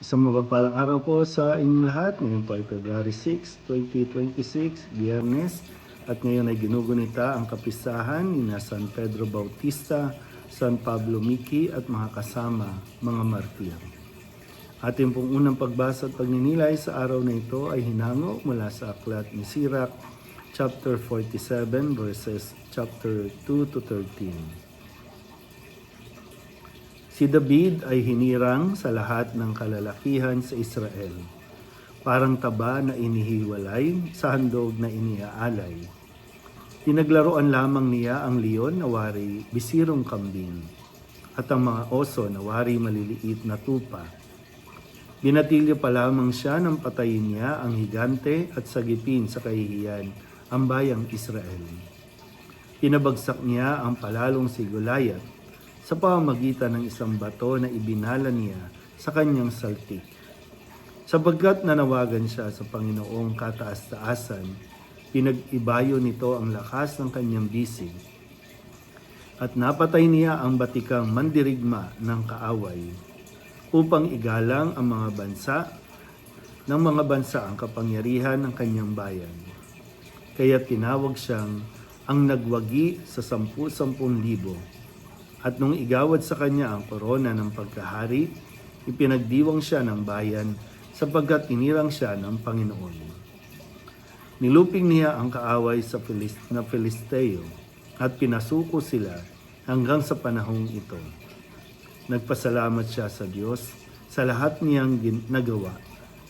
Isang mapagpalang araw po sa inyong lahat. Ngayon po ay February 6, 2026, Biyernes. At ngayon ay ginugunita ang kapistahan ni na San Pedro Bautista, San Pablo Miki at mga kasama, mga martir. Ating pong unang pagbasa at pagninilay sa araw na ito ay hinango mula sa aklat ni Sirach, chapter 47, verses chapter 2 to 13. Si David ay hinirang sa lahat ng kalalakihan sa Israel, parang taba na inihiwalay sa handog na iniaalay. Pinaglaruan lamang niya ang leon na wari bisirong kambing, at ang mga oso na wari maliliit na tupa. Binatilyo pa lamang siya nang patayin niya ang higante at sagipin sa kahihiyan ang bayang Israel. Pinabagsak niya ang palalong si Goliath sa pamamagitan ng isang bato na ibinala niya sa kanyang saltik. Sapagkat nanawagan siya sa Panginoong kataas-taasan, pinag-ibayo nito ang lakas ng kanyang bisig. At napatay niya ang batikang mandirigma ng kaaway, upang igalang ang mga bansa ang kapangyarihan ng kanyang bayan. Kaya tinawag siyang ang nagwagi sa 10,000. At nung igawad sa kanya ang korona ng pagkahari, ipinagdiwang siya ng bayan sapagkat tinirang siya ng Panginoon. Niluping niya ang kaaway sa Filisteo at pinasuko sila hanggang sa panahong ito. Nagpasalamat siya sa Diyos sa lahat niyang nagawa,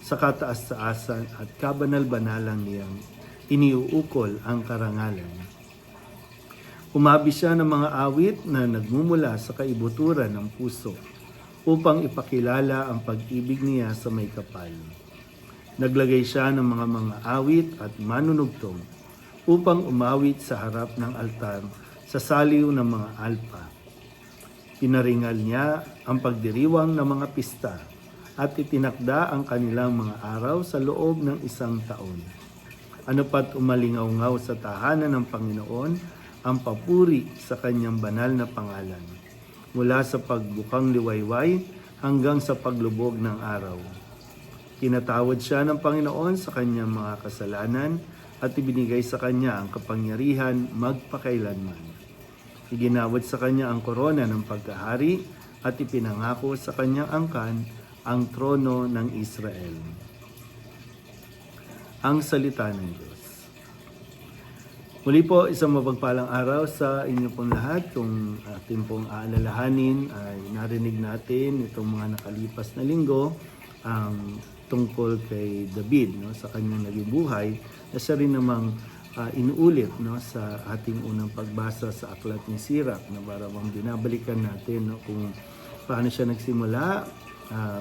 sa kataas-taasan at kabanal-banalang niyang iniuukol ang karangalan. Umabi siya ng mga awit na nagmumula sa kaibuturan ng puso upang ipakilala ang pag-ibig niya sa may kapal. Naglagay siya ng mga awit at manunugtong upang umawit sa harap ng altar sa saliw ng mga alpa. Pinaringal niya ang pagdiriwang ng mga pista at itinakda ang kanilang mga araw sa loob ng 1 taon. Ano pat umalingaw-ngaw sa tahanan ng Panginoon ang papuri sa kanyang banal na pangalan, mula sa pagbukang liwayway hanggang sa paglubog ng araw. Kinatawad siya ng Panginoon sa kanyang mga kasalanan at ibinigay sa kanya ang kapangyarihan magpakailanman. Iginawad sa kanya ang korona ng pagkahari at ipinangako sa kanyang angkan ang trono ng Israel. Ang salita ng Diyos. Muli po, isang mapagpalang araw sa inyo pong lahat. Kung ating pong aalalahanin ay narinig natin itong mga nakalipas na linggo ang tungkol kay David, sa kanyang naging buhay, na siya rin namang inuulit sa ating unang pagbasa sa aklat ni Sirach, na para bang binabalikan natin kung paano siya nagsimula,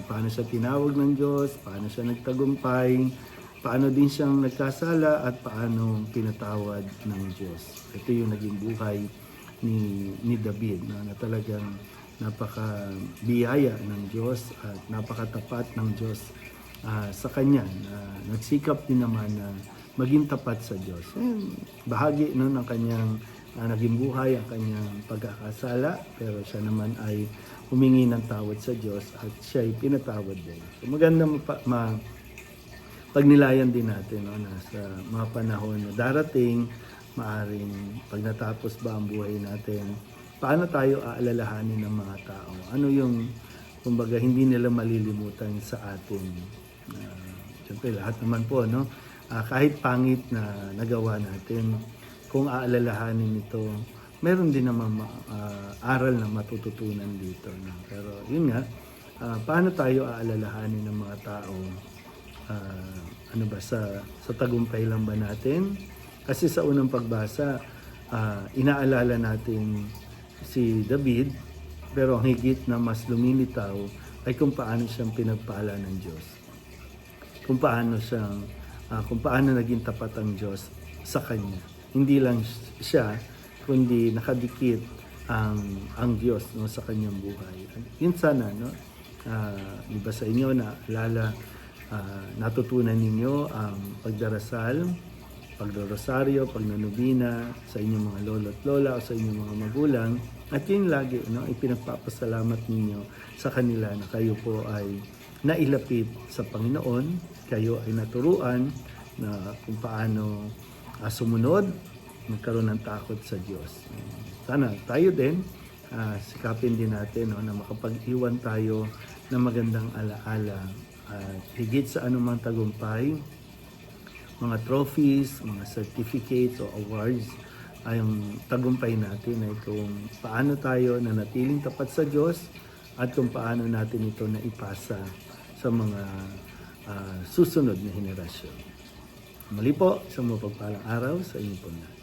paano siya tinawag ng Diyos, paano siya nagtagumpay, paano din siyang nagkasala at paano pinatawad ng Diyos. Ito yung naging buhay ni David, na talagang napaka-biyaya ng Diyos at napakatapat ng Diyos sa kanya. Nagsikap din naman na maging tapat sa Diyos. Bahagi ng kanyang naging buhay, ang kanyang pagkakasala, pero siya naman ay humingi ng tawad sa Diyos at siya ay pinatawad din. So, maganda pagnilayan din natin na sa mga panahon na darating, maaring pag natapos ba ang buhay natin, paano tayo aalalahanin ng mga tao? Ano yung, kumbaga, hindi nila malilimutan sa atin? Siyempre, lahat naman po, kahit pangit na nagawa natin, kung aalalahanin ito, meron din naman aral na matututunan dito. Pero yun nga, paano tayo aalalahanin ng mga tao? Sa tagumpay lang ba natin? Kasi sa unang pagbasa, inaalala natin si David, pero ang higit na mas lumilitaw ay kung paano siyang pinagpala ng Diyos. Kung paano naging tapat ang Diyos sa kanya. Hindi lang siya, kundi nakadikit ang Diyos sa kanyang buhay. Yun sana, iba sa inyo na alala, natutunan ninyo ang pagdarasal, pagdorosaryo, pagnanubina sa inyong mga lolo't lola o sa inyong mga magulang. At yun lagi, ipinagpapasalamat ninyo sa kanila na kayo po ay nailapit sa Panginoon, kayo ay naturuan na kung paano sumunod, magkaroon ng takot sa Diyos. Sana tayo din, sikapin din natin na makapag-iwan tayo ng magandang alaala at higit sa anumang tagumpay, mga trophies, mga certificates o awards ay ang tagumpay natin ay kung paano tayo nanatiling tapat sa Diyos at kung paano natin ito naipasa sa mga susunod na henerasyon. Muli po, isang mapagpalang araw sa inyong po lahat.